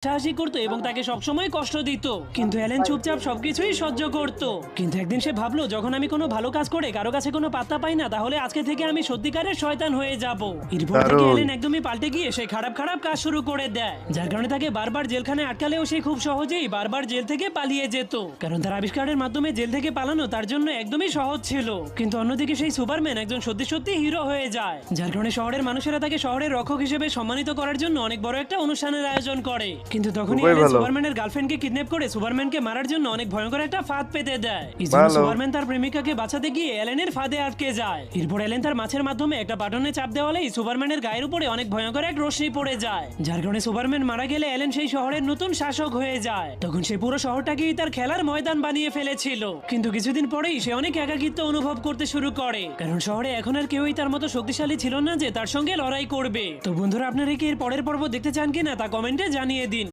হাসাহাসি করতো এবং তাকে সবসময় কষ্ট দিত, কিন্তু অ্যালেন চুপচাপ সবকিছুই সহ্য করত। কিন্তু একদিন সে ভাবলো, যখন আমি কোনো ভালো কাজ করে কারো কাছে কোনো পাত্তা পাই না, তাহলে আজকে থেকে আমি সত্যিকারের শয়তান হয়ে যাব। এরপর থেকে দারুণ। অ্যালেন একদমই পাল্টে গিয়ে সে খারাপ খারাপ কাজ শুরু করে দেয়, যার কারণে তাকে বারবার জেলখানায় আটকালেও সে খুব সহজেই বারবার জেল থেকে পালিয়ে যেত, কারণ তার আবিষ্কারের মাধ্যমে জেল থেকে পালানো তার জন্য একদমই সহজ ছিল। কিন্তু অন্যদিকে সেই সুপারম্যান একজন সত্যি সত্যি হিরো হয়ে যায়, যার কারণে শহরের মানুষেরা তাকে শহরের রক্ষক হিসেবে সম্মানিত করার জন্য অনেক বড় একটা অনুষ্ঠানের আয়োজন করে। কিন্তু তখনই খুবই অ্যালেন ভালো। সুপারম্যানের গার্লফ্রেন্ডকে কিডন্যাপ করে সুপারম্যানকে মারার জন্য অনেক ভয়ঙ্কর একটা ফাঁদ পেতে দেয়। এই জন্য ভালো। সুপারম্যান তার প্রেমিকাকে বাঁচাতে গিয়ে অ্যালেনের ফাঁদে আটকে যায়। এরপর অ্যালেন তার মাছের মাধ্যমে একটা বাটনে চাপ দেওয়ালেই সুপারম্যানের গায়ের উপরে অনেক ভয়ঙ্কর এক রশ্মি পড়ে যায়, যার কারণে সুপারম্যান মারা গেলে অ্যালেন সেই শহরের নতুন শাসক হয়ে যায়। তখন সে পুরো শহরটাকেই তার খেলার ময়দান বানিয়ে ফেলেছিল। কিন্তু কিছুদিন পরেই সে অনেক একাকিত্ব অনুভব করতে শুরু করে, কারণ শহরে এখন আর কেউই তার মতো শক্তিশালী ছিল না যে তার সঙ্গে লড়াই করবে। তো বন্ধুরা, আপনারা কি এর পরের পর্ব দেখতে চান কিনা তা কমেন্টে জানিয়ে দিন।